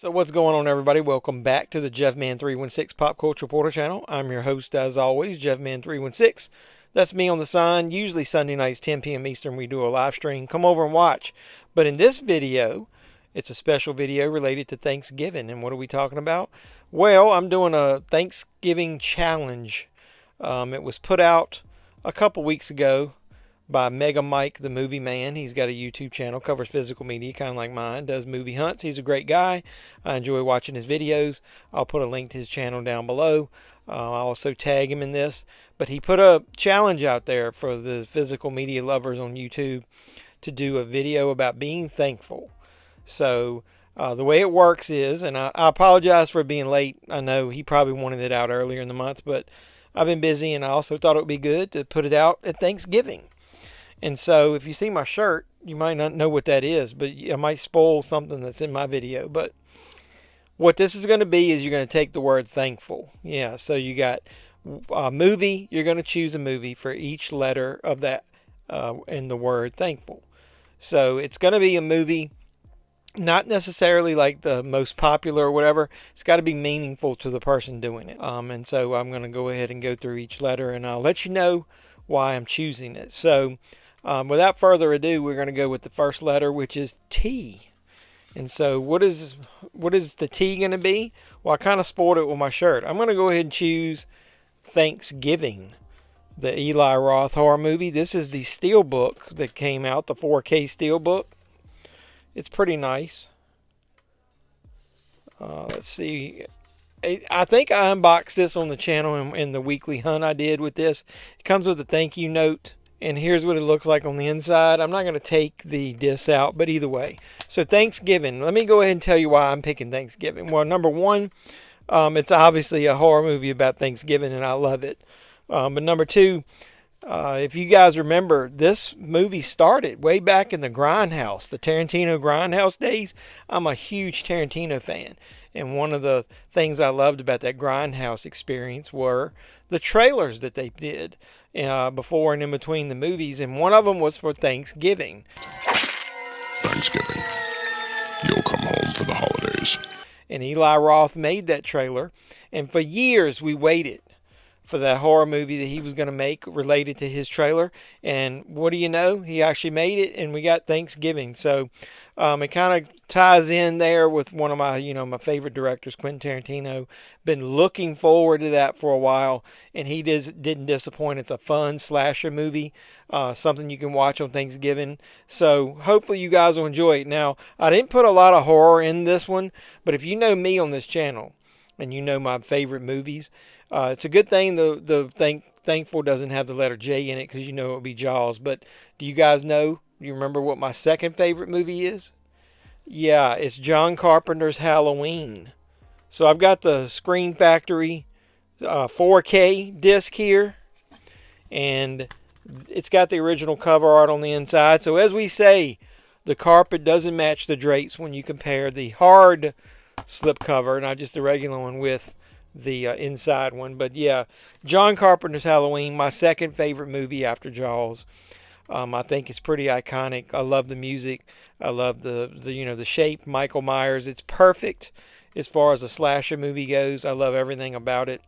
So what's going on, everybody? Welcome back to the JeffMan316 Pop Culture Reporter channel. I'm your host, as always, JeffMan316. That's me on the sign. Usually Sunday nights, 10 p.m. Eastern, we do a live stream. Come over and watch. But in this video, it's a special video related to Thanksgiving. And what are we talking about? Well, I'm doing a Thanksgiving challenge. It was put out a couple weeks ago by Mega Mike, the movie man. He's got a YouTube channel, covers physical media, kind of like mine, does movie hunts. He's a great guy. I enjoy watching his videos. I'll put a link to his channel down below. I'll also tag him in this. But he put a challenge out there for the physical media lovers on YouTube to do a video about being thankful. So the way it works is, and I apologize for being late. I know he probably wanted it out earlier in the month, but I've been busy, and I also thought it would be good to put it out at Thanksgiving. And so if you see my shirt, you might not know what that is, but I might spoil something that's in my video. But what this is going to be is you're going to take the word thankful. Yeah, so you got a movie. You're going to choose a movie for each letter of that in the word thankful. So it's going to be a movie, not necessarily like the most popular or whatever. It's got to be meaningful to the person doing it. And so I'm going to go ahead and go through each letter, and I'll let you know why I'm choosing it. So without further ado, we're going to go with the first letter, which is T. And so what is the T going to be? Well, I kind of spoiled it with my shirt. I'm going to go ahead and choose Thanksgiving, the Eli Roth horror movie. This is the Steelbook that came out, the 4K Steelbook. It's pretty nice. Let's see. I think I unboxed this on the channel in the weekly hunt I did with this. It comes with a thank you note, and here's what it looks like on the inside. I'm not going to take the disc out, but either way. So Thanksgiving. Let me go ahead and tell you why I'm picking Thanksgiving. Well, number one, it's obviously a horror movie about Thanksgiving, and I love it. But number two, if you guys remember, this movie started way back in the Grindhouse, the Tarantino Grindhouse days. I'm a huge Tarantino fan. And one of the things I loved about that Grindhouse experience were the trailers that they did before and in between the movies. And one of them was for Thanksgiving. Thanksgiving. You'll come home for the holidays. And Eli Roth made that trailer. And for years we waited for that horror movie that he was going to make related to his trailer. And what do you know? He actually made it, and we got Thanksgiving. So it kind of ties in there with one of my, my favorite directors, Quentin Tarantino. Been looking forward to that for a while, and he didn't disappoint. It's a fun slasher movie, something you can watch on Thanksgiving. So hopefully you guys will enjoy it. Now, I didn't put a lot of horror in this one, but if you know me on this channel, and you know my favorite movies, it's a good thing the thankful doesn't have the letter J in it, because you know it would be Jaws. But do you guys know? You remember what my second favorite movie is? Yeah, it's John Carpenter's Halloween. So I've got the Screen Factory 4K disc here, and it's got the original cover art on the inside. So as we say, the carpet doesn't match the drapes when you compare the hard slipcover, not just the regular one, with the inside one. But yeah, John Carpenter's Halloween, my second favorite movie after Jaws. I think it's pretty iconic. I love the music. I love the shape. Michael Myers. It's perfect as far as a slasher movie goes. I love everything about it.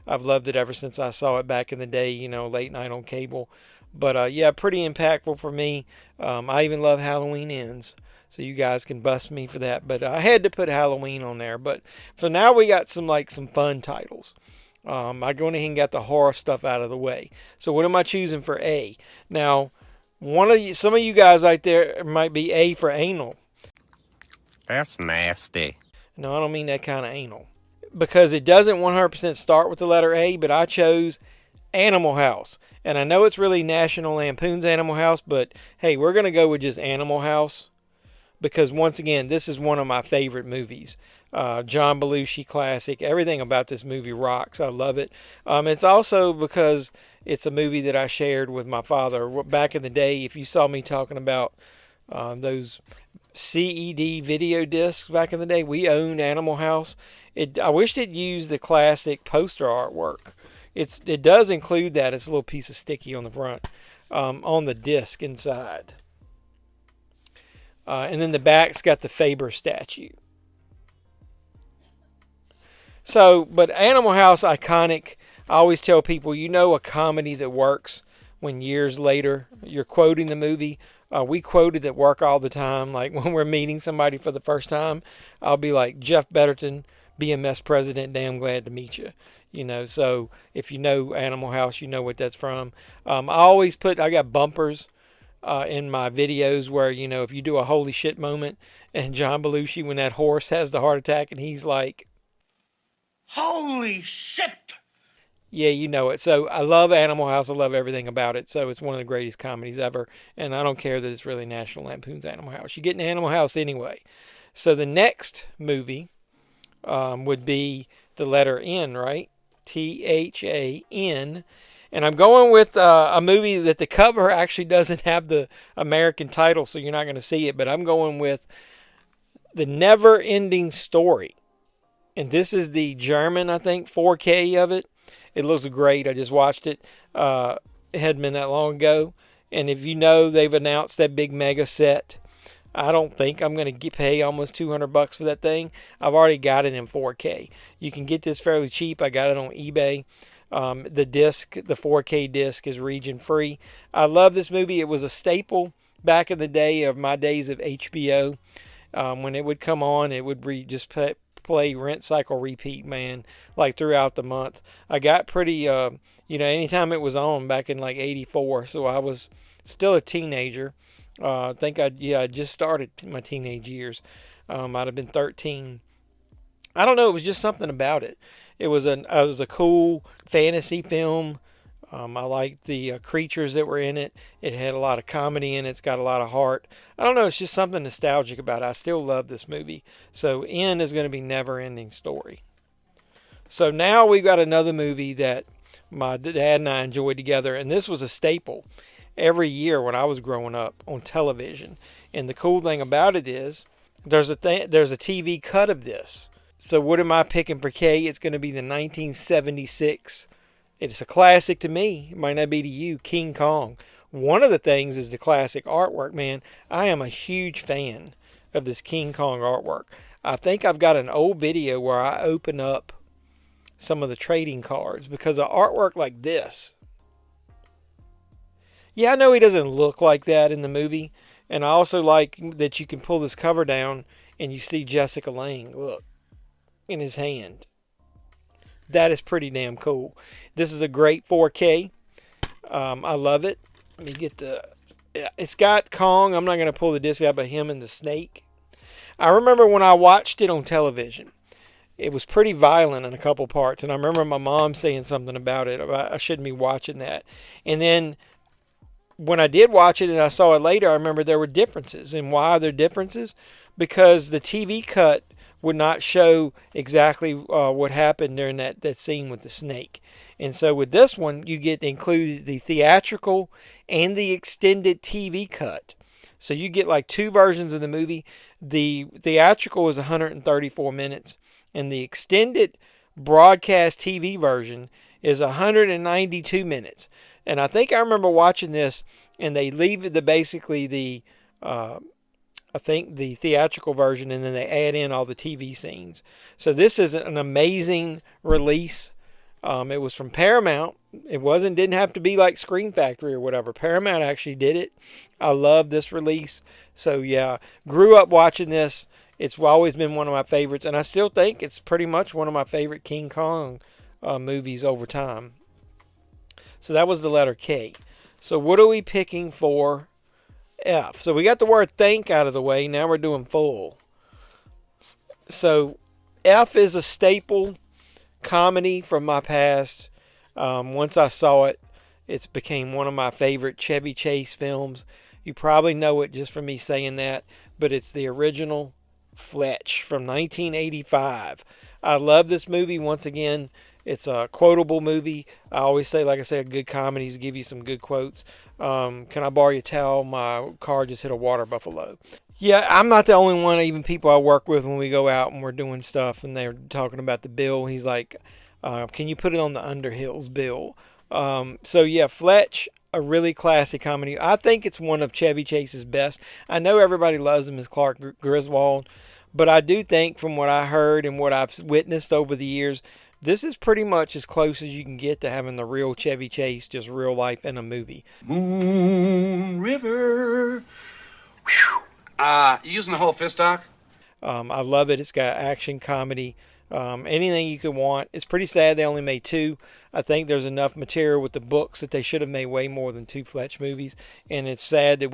I've loved it ever since I saw it back in the day, late night on cable. But yeah, pretty impactful for me. I even love Halloween Ends. So you guys can bust me for that. But I had to put Halloween on there. But for now, we got some fun titles. I go ahead and got the horror stuff out of the way. So what am I choosing for A? Now, some of you guys out there might be A for anal. That's nasty. No, I don't mean that kind of anal. Because it doesn't 100% start with the letter A, but I chose Animal House. And I know it's really National Lampoon's Animal House, but hey, we're going to go with just Animal House. Because once again, this is one of my favorite movies. John Belushi classic. Everything about this movie rocks. I love it. It's also because it's a movie that I shared with my father back in the day. If you saw me talking about those CED video discs back in the day, we owned Animal House. I wished it used the classic poster artwork. It does include that. It's a little piece of sticky on the front, on the disc inside. And then the back's got the Faber statue. So, but Animal House, iconic. I always tell people, a comedy that works when years later you're quoting the movie. We quote it at work all the time. Like when we're meeting somebody for the first time, I'll be like, Jeff Betterton, BMS president, damn glad to meet you. So if you know Animal House, you know what that's from. I got bumpers in my videos where, if you do a holy shit moment and John Belushi, when that horse has the heart attack and he's like, holy shit! yeah, you know it. So I love Animal House. I love everything about it. So it's one of the greatest comedies ever. And I don't care that it's really National Lampoon's Animal House. You get an Animal House anyway. So the next movie would be the letter N, right? THAN. And I'm going with a movie that the cover actually doesn't have the American title, so you're not going to see it. But I'm going with The Never Ending Story. And this is the German, I think, 4K of it. It looks great. I just watched it. It hadn't been that long ago. And if you know, they've announced that big mega set. I don't think I'm going to pay almost $200 for that thing. I've already got it in 4K. You can get this fairly cheap. I got it on eBay. The disc, the 4K disc, is region free. I love this movie. It was a staple back in the day of my days of HBO. When it would come on, it would just play rent, cycle, repeat, man, like throughout the month. I got pretty, anytime it was on back in like 84, so I was still a teenager. I think I just started my teenage years. I'd have been 13. I don't know, it was just something about it. It was a cool fantasy film. I liked the creatures that were in it. It had a lot of comedy in it. It's got a lot of heart. I don't know. It's just something nostalgic about it. I still love this movie. So N is going to be Never Ending Story. So now we've got another movie that my dad and I enjoyed together. And this was a staple every year when I was growing up on television. And the cool thing about it is there's a TV cut of this. So what am I picking for K? It's going to be the 1976. It's a classic to me. It might not be to you. King Kong. One of the things is the classic artwork, man. I am a huge fan of this King Kong artwork. I think I've got an old video where I open up some of the trading cards because of artwork like this. Yeah, I know he doesn't look like that in the movie. And I also like that you can pull this cover down and you see Jessica Lange, look, in his hand. That is pretty damn cool. This is a great 4K. I love it. Let me get it's got Kong. I'm not going to pull the disc out, but him and the snake. I remember when I watched it on television, it was pretty violent in a couple parts. And I remember my mom saying something about it. I shouldn't be watching that. And then when I did watch it and I saw it later, I remember there were differences. And why are there differences? Because the TV cut would not show exactly what happened during that scene with the snake. And so with this one, you get included the theatrical and the extended TV cut. So you get like two versions of the movie. The theatrical is 134 minutes, and the extended broadcast TV version is 192 minutes. And I think I remember watching this, and they leave the I think the theatrical version, and then they add in all the TV scenes. So this is an amazing release. It was from Paramount. It didn't have to be like Screen Factory or whatever. Paramount actually did it. I love this release. So yeah, grew up watching this. It's always been one of my favorites, and I still think it's pretty much one of my favorite King Kong movies over time. So that was the letter K. So what are we picking for F? So we got the word think out of the way. Now we're doing full. So F is a staple comedy from my past. Once I saw it, it became one of my favorite Chevy Chase films. You probably know it just from me saying that, but it's the original Fletch from 1985. I love this movie. Once again, it's a quotable movie. I always say, like I said, good comedies give you some good quotes. Can I borrow your towel? My car just hit a water buffalo. Yeah, I'm not the only one. Even people I work with when we go out and we're doing stuff and they're talking about the bill, he's like, can you put it on the Underhills bill? So yeah, Fletch, a really classic comedy. I think it's one of Chevy Chase's best. I know everybody loves him as Clark Griswold, But I do think from what I heard and what I've witnessed over the years, this is pretty much as close as you can get to having the real Chevy Chase, just real life in a movie. Moon River. You using the whole fist, Doc? I love it. It's got action, comedy, anything you could want. It's pretty sad they only made 2. I think there's enough material with the books that they should have made way more than 2 Fletch movies. And it's sad that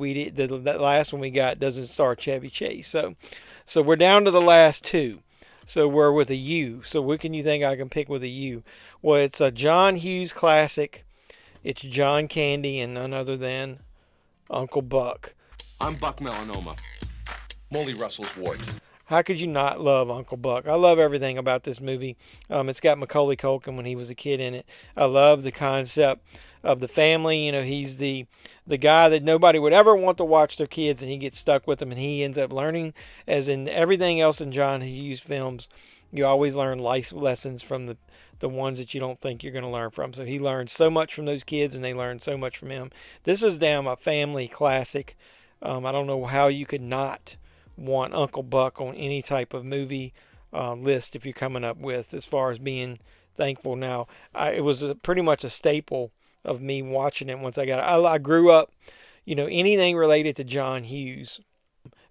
that last one we got doesn't star Chevy Chase. So we're down to the last 2. So we're with a U. So what can you think I can pick with a U? Well, it's a John Hughes classic. It's John Candy and none other than Uncle Buck. I'm Buck Melanoma. Molly Russell's wart. How could you not love Uncle Buck? I love everything about this movie. It's got Macaulay Culkin when he was a kid in it. I love the concept of the family. You know, he's the guy that nobody would ever want to watch their kids, and he gets stuck with them, and he ends up learning, as in everything else in John Hughes films, you always learn life lessons from the ones that you don't think you're going to learn from. So he learned so much from those kids, and they learned so much from him. This is damn a family classic. I don't know how you could not want Uncle Buck on any type of movie list if you're coming up with, as far as being thankful. Now, it was pretty much a staple of me watching it once I got it. I grew up, you know, anything related to John Hughes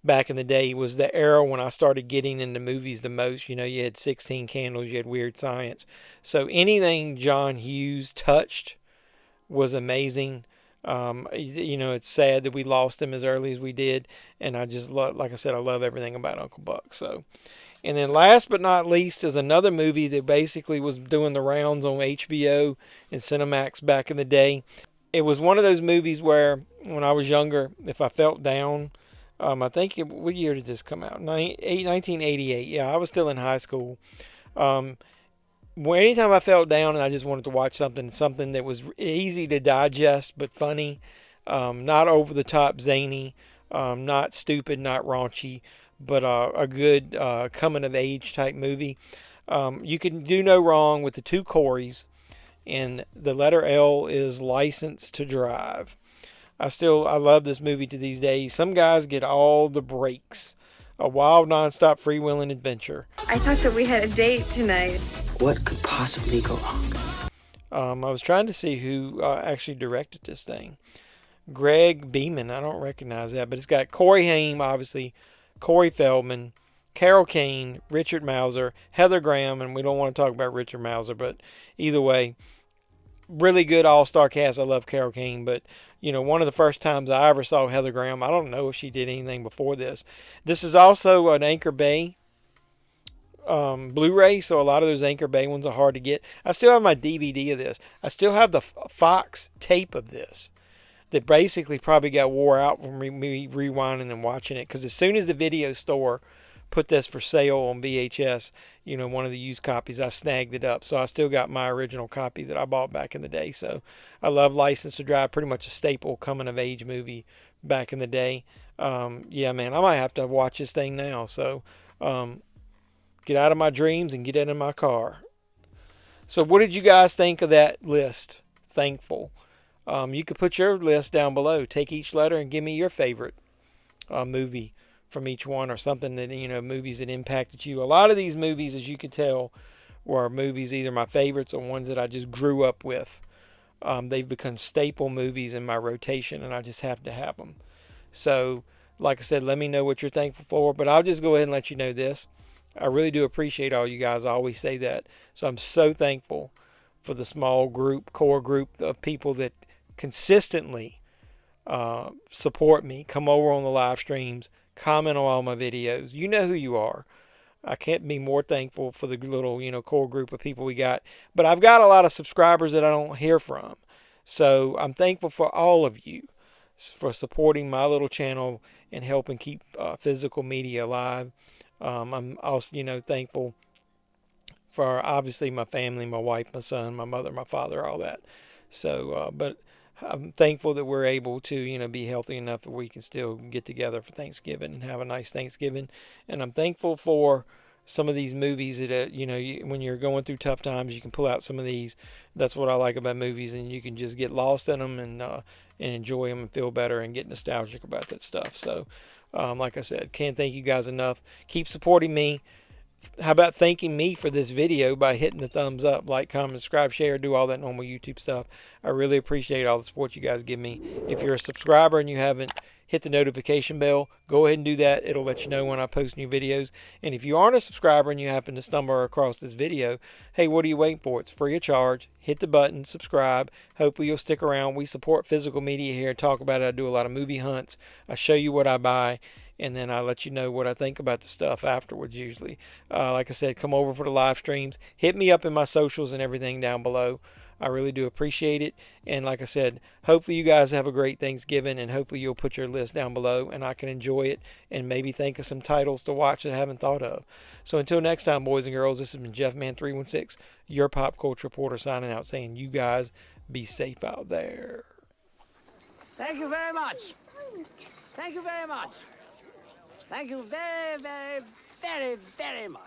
back in the day was the era when I started getting into movies the most. You know, you had 16 Candles, you had Weird Science. So anything John Hughes touched was amazing. You know, it's sad that we lost him as early as we did, and I just love, like I said, I love everything about Uncle Buck. So, and then last but not least is another movie that basically was doing the rounds on HBO and Cinemax back in the day. It was one of those movies where, when I was younger, if I felt down, I think what year did this come out? 1988. Yeah, I was still in high school. Anytime I felt down and I just wanted to watch something that was easy to digest but funny, not over the top zany, not stupid, not raunchy, but a good coming of age type movie. You can do no wrong with the 2 Corys, and the letter L is License to Drive. I love this movie to these days. Some guys get all the breaks. A wild, non-stop, freewheeling adventure. I thought that we had a date tonight. What could possibly go wrong? I was trying to see who actually directed this thing. Greg Beeman. I don't recognize that, but it's got Corey Haim, obviously, Corey Feldman, Carol Kane, Richard Mauser, Heather Graham, and we don't want to talk about Richard Mauser, but either way, really good all-star cast. I love Carol Kane, but you know, one of the first times I ever saw Heather Graham, I don't know if she did anything before this. This is also an Anchor Bay Blu Ray, so a lot of those Anchor Bay ones are hard to get. I still have my DVD of this. I still have the Fox tape of this that basically probably got wore out from me rewinding and watching it, because as soon as the video store put this for sale on VHS, you know, one of the used copies, I snagged it up. So I still got my original copy that I bought back in the day. So I love License to Drive, pretty much a staple coming of age movie back in the day. Yeah, man, I might have to watch this thing now. So get out of my dreams and get into my car. So what did you guys think of that list? Thankful. You could put your list down below. Take each letter and give me your favorite movie from each one, or something that, you know, movies that impacted you. A lot of these movies, as you can tell, were movies either my favorites or ones that I just grew up with. They've become staple movies in my rotation, and I just have to have them. So, like I said, let me know what you're thankful for, but I'll just go ahead and let you know this. I really do appreciate all you guys. I always say that. So I'm so thankful for the small group, core group of people that consistently support me, come over on the live streams, comment on all my videos. You know who you are. I can't be more thankful for the little, you know, core group of people we got. But I've got a lot of subscribers that I don't hear from. So I'm thankful for all of you for supporting my little channel and helping keep physical media alive. I'm also, you know, thankful for obviously my family, my wife, my son, my mother, my father, all that. So, but I'm thankful that we're able to, you know, be healthy enough that we can still get together for Thanksgiving and have a nice Thanksgiving. And I'm thankful for some of these movies that, you know, when you're going through tough times, you can pull out some of these. That's what I like about movies, and you can just get lost in them and enjoy them and feel better and get nostalgic about that stuff. So, Like I said, can't thank you guys enough. Keep supporting me. How about thanking me for this video by hitting the thumbs up, like, comment, subscribe, share, do all that normal YouTube stuff. I really appreciate all the support you guys give me. If you're a subscriber and you haven't hit the notification bell, go ahead and do that. It'll let you know when I post new videos. And if you aren't a subscriber and you happen to stumble across this video, hey, what are you waiting for? It's free of charge. Hit the button, subscribe. Hopefully you'll stick around. We support physical media here, talk about it. I do a lot of movie hunts. I show you what I buy, and then I let you know what I think about the stuff afterwards usually. Like I said, come over for the live streams. Hit me up in my socials and everything down below. I really do appreciate it. And like I said, hopefully you guys have a great Thanksgiving, and hopefully you'll put your list down below and I can enjoy it and maybe think of some titles to watch that I haven't thought of. So until next time, boys and girls, this has been JeffMan316, your pop culture reporter, signing out saying you guys be safe out there. Thank you very much. Thank you very much. Thank you very, very, very, very much.